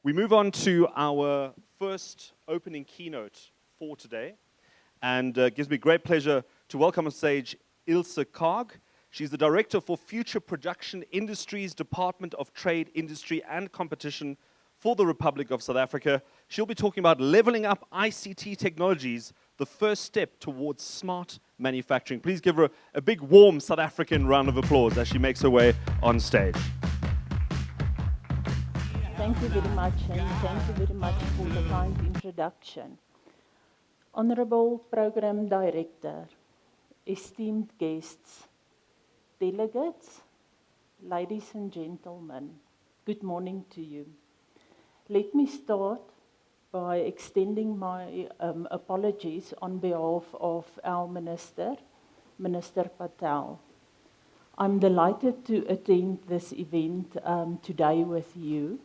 We move on to our first opening keynote for today, and it gives me great pleasure to welcome on stage Ilse Karg. She's the Director for Future Production Industries, Department of Trade, Industry and Competition for the Republic of South Africa. She'll be talking about leveling up ICT technologies, the first step towards smart manufacturing. Please give her a big, warm South African round of applause as she makes her way on stage. Thank you very much, and thank you very much for the kind introduction. Honorable Program Director, esteemed guests, delegates, ladies and gentlemen, good morning to you. Let me start by extending my apologies on behalf of our Minister, Minister Patel. I'm delighted to attend this event today with you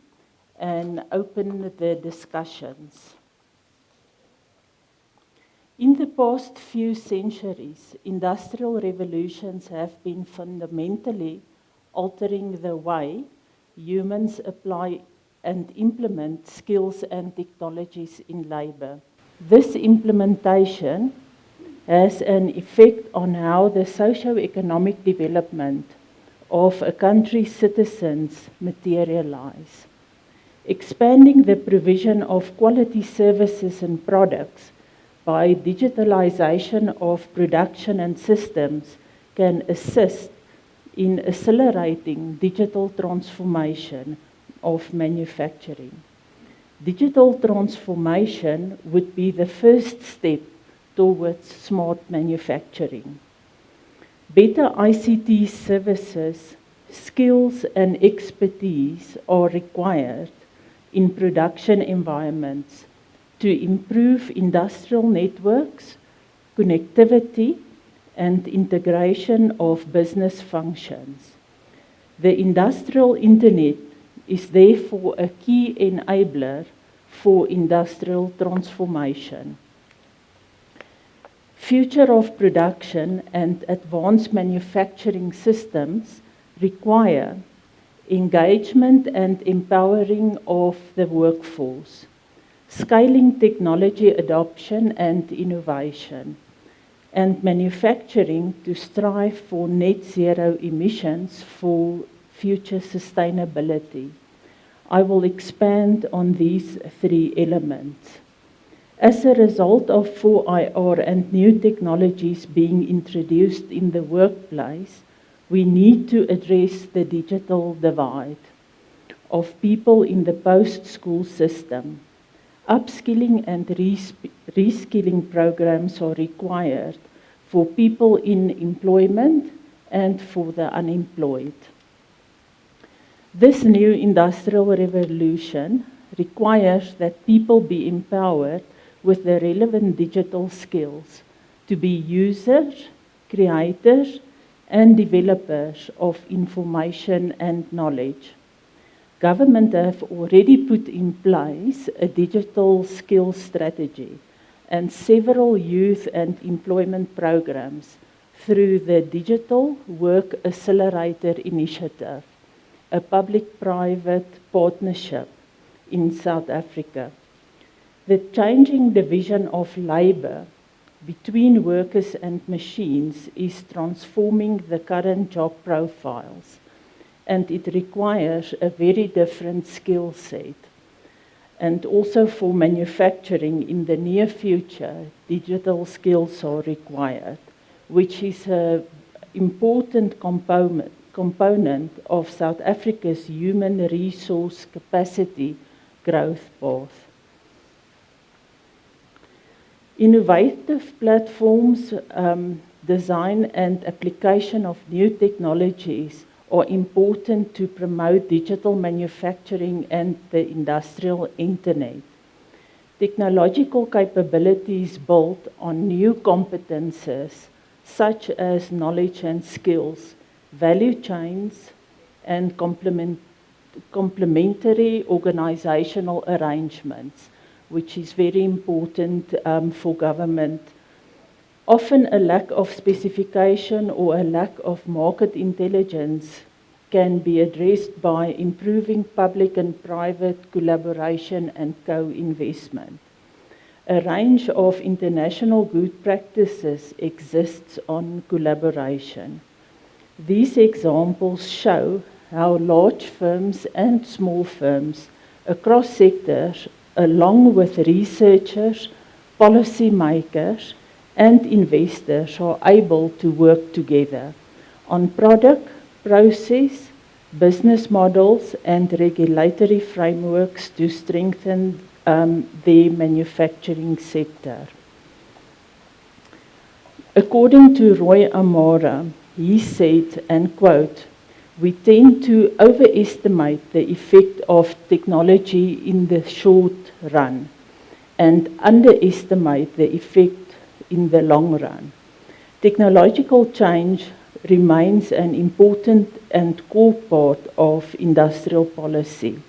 and open the discussions. In the past few centuries, industrial revolutions have been fundamentally altering the way humans apply and implement skills and technologies in labor. This implementation has an effect on how the socio-economic development of a country's citizens materialize. Expanding the provision of quality services and products by digitalization of production and systems can assist in accelerating digital transformation of manufacturing. Digital transformation would be the first step towards smart manufacturing. Better ICT services, skills and expertise are required in production environments to improve industrial networks, connectivity, and integration of business functions. The industrial internet is therefore a key enabler for industrial transformation. Future of production and advanced manufacturing systems require engagement and empowering of the workforce, scaling technology adoption and innovation, and manufacturing to strive for net zero emissions for future sustainability. I will expand on these three elements. As a result of 4IR and new technologies being introduced in the workplace, we need to address the digital divide of people in the post-school system. Upskilling and reskilling programs are required for people in employment and for the unemployed. This new industrial revolution requires that people be empowered with the relevant digital skills to be users, creators, and developers of information and knowledge. Government have already put in place a digital skills strategy and several youth and employment programs through the Digital Work Accelerator Initiative, a public-private partnership in South Africa. The changing division of labor between workers and machines is transforming the current job profiles, and it requires a very different skill set. And also for manufacturing in the near future, digital skills are required, which is an important component of South Africa's human resource capacity growth path. Innovative platforms, design and application of new technologies are important to promote digital manufacturing and the industrial internet. Technological capabilities built on new competences such as knowledge and skills, value chains, and complementary organizational arrangements, which is very important for government. Often a lack of specification or a lack of market intelligence can be addressed by improving public and private collaboration and co-investment. A range of international good practices exists on collaboration. These examples show how large firms and small firms across sectors, along with researchers, policymakers, and investors, are able to work together on product, process, business models, and regulatory frameworks to strengthen the manufacturing sector. According to Roy Amara, he said, and quote, "We tend to overestimate the effect of technology in the short run and underestimate the effect in the long run. Technological change remains an important and core part of industrial policy.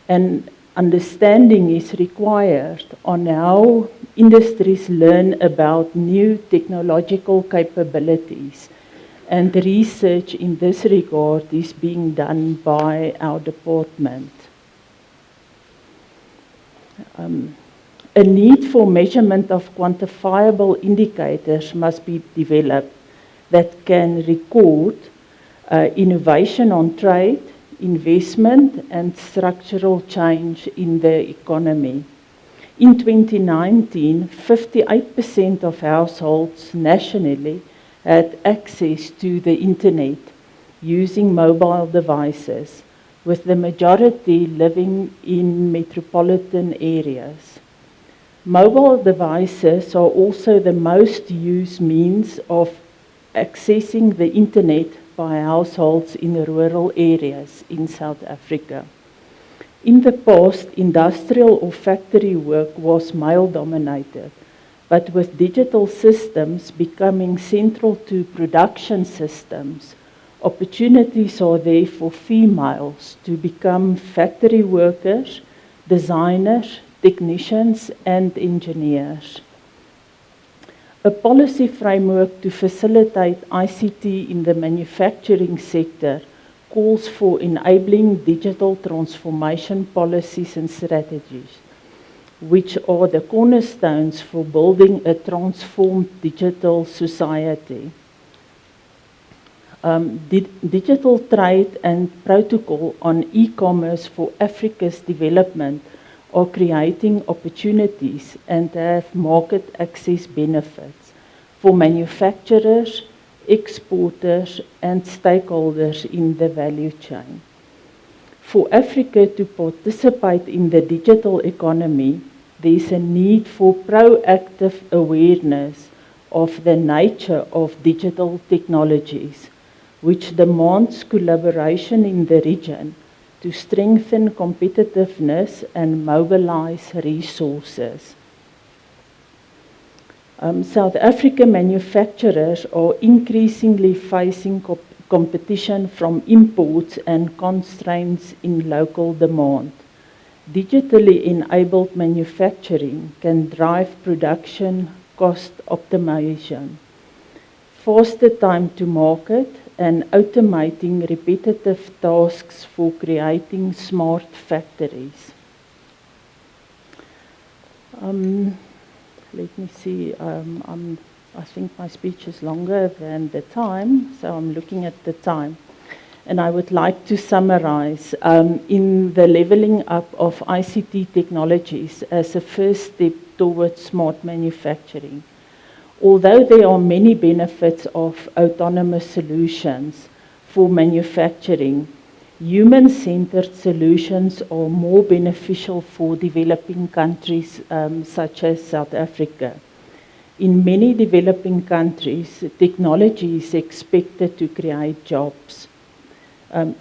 And understanding is required on how industries learn about new technological capabilities, and research in this regard is being done by our department. A need for measurement of quantifiable indicators must be developed that can record innovation on trade, investment, and structural change in the economy. In 2019, 58% of households nationally had access to the internet using mobile devices, with the majority living in metropolitan areas. Mobile devices are also the most used means of accessing the internet by households in rural areas in South Africa. In the past, industrial or factory work was male-dominated, but with digital systems becoming central to production systems, opportunities are there for females to become factory workers, designers, technicians, and engineers. A policy framework to facilitate ICT in the manufacturing sector calls for enabling digital transformation policies and strategies, which are the cornerstones for building a transformed digital society. Digital trade and protocol on e-commerce for Africa's development are creating opportunities and have market access benefits for manufacturers, exporters, and stakeholders in the value chain. For Africa to participate in the digital economy, there is a need for proactive awareness of the nature of digital technologies, which demands collaboration in the region to strengthen competitiveness and mobilize resources. South African manufacturers are increasingly facing competition from imports and constraints in local demand. Digitally enabled manufacturing can drive production cost optimization, faster time to market, and automating repetitive tasks for creating smart factories. Let me see, I think my speech is longer than the time, so I'm looking at the time. And I would like to summarize in the leveling up of ICT technologies as a first step towards smart manufacturing. Although there are many benefits of autonomous solutions for manufacturing, human-centered solutions are more beneficial for developing countries such as South Africa. In many developing countries, technology is expected to create jobs.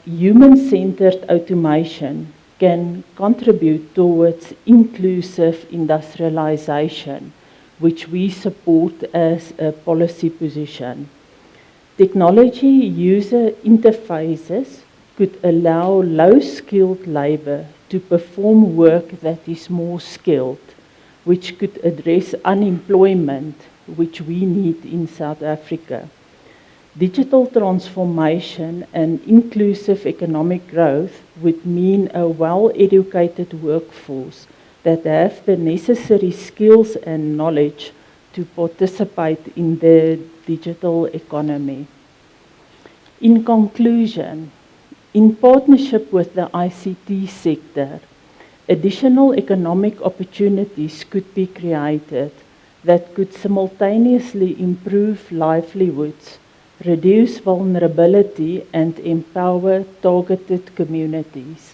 Human-centered automation can contribute towards inclusive industrialization, which we support as a policy position. Technology user interfaces could allow low-skilled labor to perform work that is more skilled, which could address unemployment, which we need in South Africa. Digital transformation and inclusive economic growth would mean a well-educated workforce that have the necessary skills and knowledge to participate in the digital economy. In conclusion, in partnership with the ICT sector, additional economic opportunities could be created that could simultaneously improve livelihoods, reduce vulnerability, and empower targeted communities.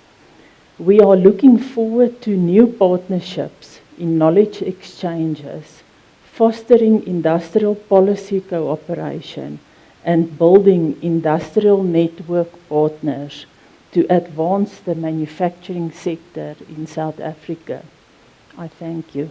We are looking forward to new partnerships in knowledge exchanges, fostering industrial policy cooperation, and building industrial network partners to advance the manufacturing sector in South Africa. I thank you.